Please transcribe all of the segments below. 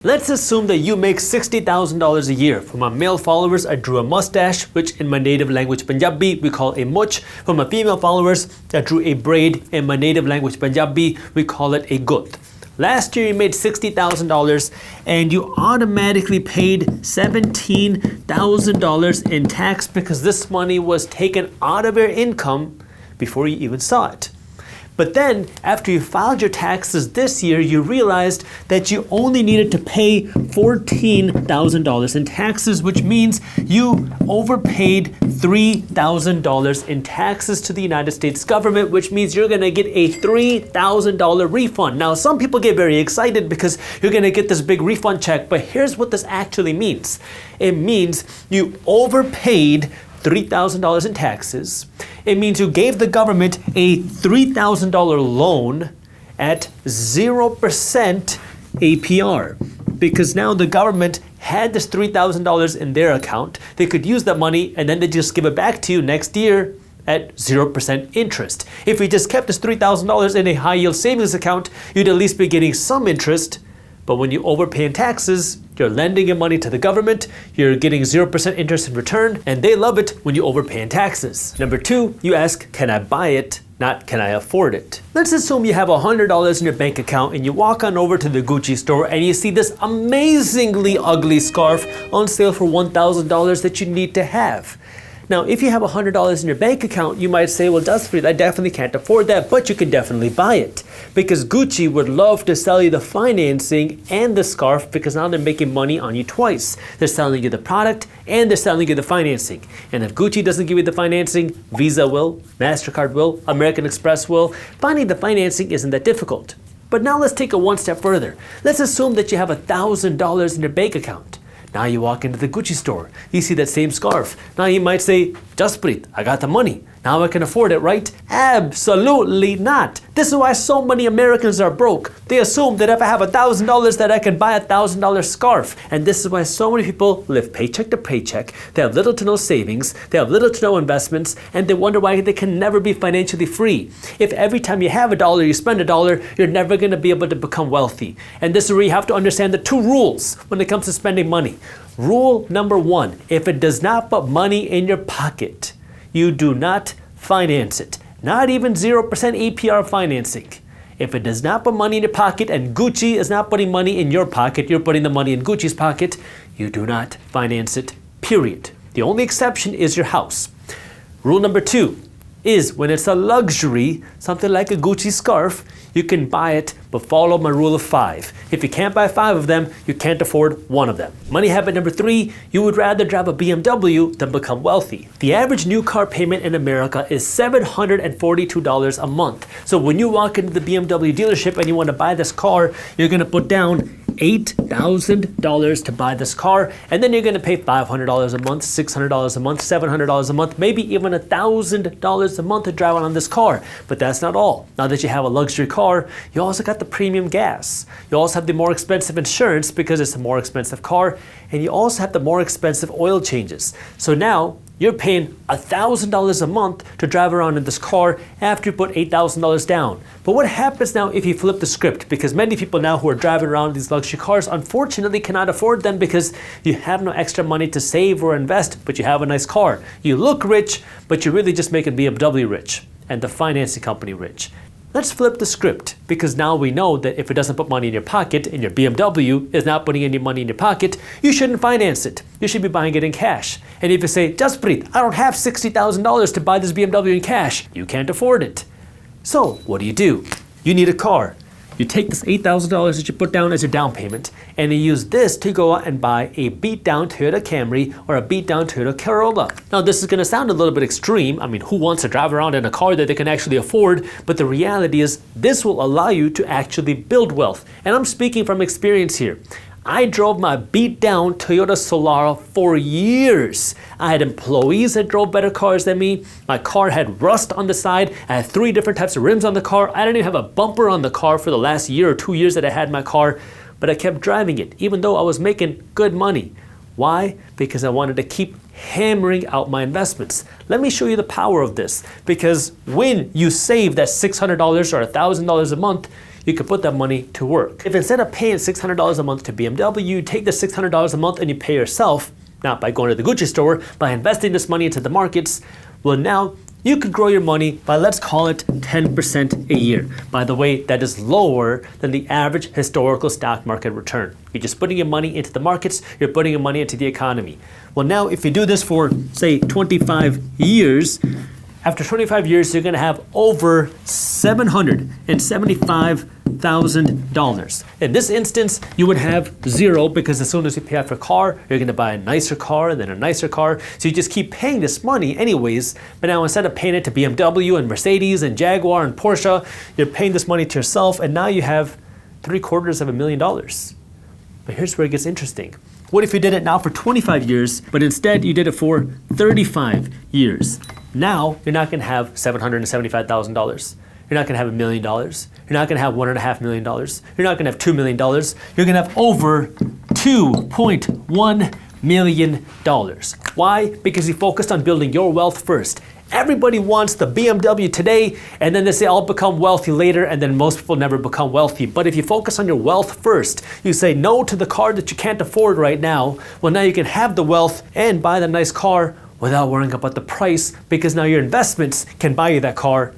Let's assume that you make $60,000 a year. For my male followers, I drew a mustache, which in my native language Punjabi, we call a much. For my female followers, I drew a braid. In my native language Punjabi, we call it a gut. Last year, you made $60,000 and you automatically paid $17,000 in tax because this money was taken out of your income before you even saw it. But then, after you filed your taxes this year, you realized that you only needed to pay $14,000 in taxes, which means you overpaid $3,000 in taxes to the United States government, which means you're going to get a $3,000 refund. Now, some people get very excited because you're going to get this big refund check, but here's what this actually means. It means you overpaid $3,000 in taxes. It means you gave the government a $3,000 loan at 0% APR because now the government had this $3,000 in their account. They could use that money and then they just give it back to you next year at 0% interest. If you just kept this $3,000 in a high yield savings account, you'd at least be getting some interest. But when you overpay in taxes, you're lending your money to the government, you're getting 0% interest in return, and they love it when you overpay in taxes. Number two, you ask, can I buy it? Not, can I afford it? Let's assume you have $100 in your bank account and you walk on over to the Gucci store and you see this amazingly ugly scarf on sale for $1,000 that you need to have. Now, if you have $100 in your bank account, you might say, well, Jaspreet, I definitely can't afford that, but you can definitely buy it. Because Gucci would love to sell you the financing and the scarf because now they're making money on you twice. They're selling you the product and they're selling you the financing. And if Gucci doesn't give you the financing, Visa will, MasterCard will, American Express will. Finding the financing isn't that difficult. But now let's take it one step further. Let's assume that you have $1,000 in your bank account. Now you walk into the Gucci store, you see that same scarf. Now you might say, Jaspreet, I got the money. Now I can afford it, right? Absolutely not. This is why so many Americans are broke. They assume that if I have $1,000 that I can buy a $1,000 scarf. And this is why so many people live paycheck to paycheck. They have little to no savings, they have little to no investments, and they wonder why they can never be financially free. If every time you have $1, you spend $1, you're never gonna be able to become wealthy. And this is where you have to understand the two rules when it comes to spending money. Rule number one, if it does not put money in your pocket, you do not finance it. Not even 0% APR financing. If it does not put money in your pocket and Gucci is not putting money in your pocket, you're putting the money in Gucci's pocket, you do not finance it, period. The only exception is your house. Rule number two is when it's a luxury, something like a Gucci scarf, you can buy it, but follow my rule of 5. If you can't buy 5 of them, you can't afford 1 of them. Money habit number 3, you would rather drive a BMW than become wealthy. The average new car payment in America is $742 a month. So when you walk into the BMW dealership and you want to buy this car, you're going to put down $8,000 to buy this car, and then you're going to pay $500 a month, $600 a month, $700 a month, maybe even $1,000 a month to drive on this car. But that's not all. Now that you have a luxury car, you also got the premium gas. You also have the more expensive insurance because it's a more expensive car, and you also have the more expensive oil changes. So now you're paying $1,000 a month to drive around in this car after you put $8,000 down. But what happens now if you flip the script? Because many people now who are driving around these luxury cars unfortunately cannot afford them because you have no extra money to save or invest, but you have a nice car. You look rich, but you're really just making BMW rich and the financing company rich. Let's flip the script, because now we know that if it doesn't put money in your pocket and your BMW is not putting any money in your pocket, you shouldn't finance it. You should be buying it in cash. And if you say, Jaspreet, I don't have $60,000 to buy this BMW in cash, you can't afford it. So what do? You need a car. You take this $8,000 that you put down as your down payment, and you use this to go out and buy a beat-down Toyota Camry or a beat-down Toyota Corolla. Now, this is going to sound a little bit extreme. I mean, who wants to drive around in a car that they can actually afford? But the reality is, this will allow you to actually build wealth. And I'm speaking from experience here. I drove my beat-down Toyota Solara for years. I had employees that drove better cars than me. My car had rust on the side. I had 3 different types of rims on the car. I didn't even have a bumper on the car for the last year or 2 years that I had my car, but I kept driving it, even though I was making good money. Why? Because I wanted to keep hammering out my investments. Let me show you the power of this, because when you save that $600 or $1,000 a month, you could put that money to work. If instead of paying $600 a month to BMW, you take the $600 a month and you pay yourself, not by going to the Gucci store, by investing this money into the markets, well, now you could grow your money by, let's call it 10% a year. By the way, that is lower than the average historical stock market return. You're just putting your money into the markets, you're putting your money into the economy. Well, now if you do this for, say, 25 years, after 25 years, you're gonna have over $775,000. In this instance, you would have zero because as soon as you pay off your car, you're gonna buy a nicer car and then a nicer car. So you just keep paying this money anyways, but now instead of paying it to BMW and Mercedes and Jaguar and Porsche, you're paying this money to yourself and now you have $750,000. But here's where it gets interesting. What if you did it now for 25 years, but instead you did it for 35 years? Now, you're not gonna have $775,000. You're not gonna have $1 million. You're not gonna have $1.5 million. You're not gonna have $2 million. You're gonna have over $2.1 million. Why? Because you focused on building your wealth first. Everybody wants the BMW today, and then they say, I'll become wealthy later, and then most people never become wealthy. But if you focus on your wealth first, you say no to the car that you can't afford right now, well, now you can have the wealth and buy the nice car without worrying about the price, because now your investments can buy you that car.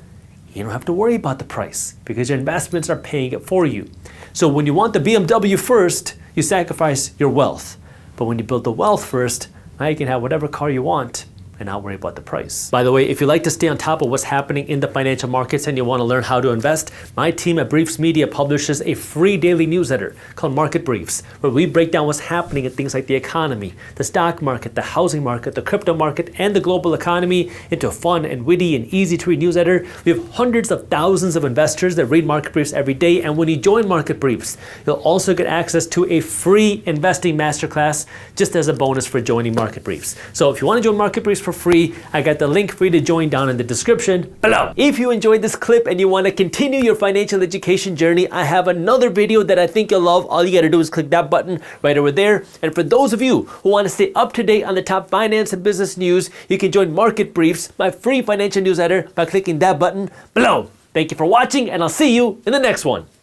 You don't have to worry about the price because your investments are paying it for you. So when you want the BMW first, you sacrifice your wealth. But when you build the wealth first, now you can have whatever car you want and not worry about the price. By the way, if you like to stay on top of what's happening in the financial markets and you want to learn how to invest, my team at Briefs Media publishes a free daily newsletter called Market Briefs, where we break down what's happening in things like the economy, the stock market, the housing market, the crypto market, and the global economy into a fun and witty and easy to read newsletter. We have hundreds of thousands of investors that read Market Briefs every day, and when you join Market Briefs, you'll also get access to a free investing masterclass just as a bonus for joining Market Briefs. So if you want to join Market Briefs for free, I got the link for you to join down in the description below. If you enjoyed this clip and you want to continue your financial education journey, I have another video that I think you'll love. All you got to do is click that button right over there. And for those of you who want to stay up to date on the top finance and business news, you can join Market Briefs, my free financial newsletter, by clicking that button below. Thank you for watching, and I'll see you in the next one.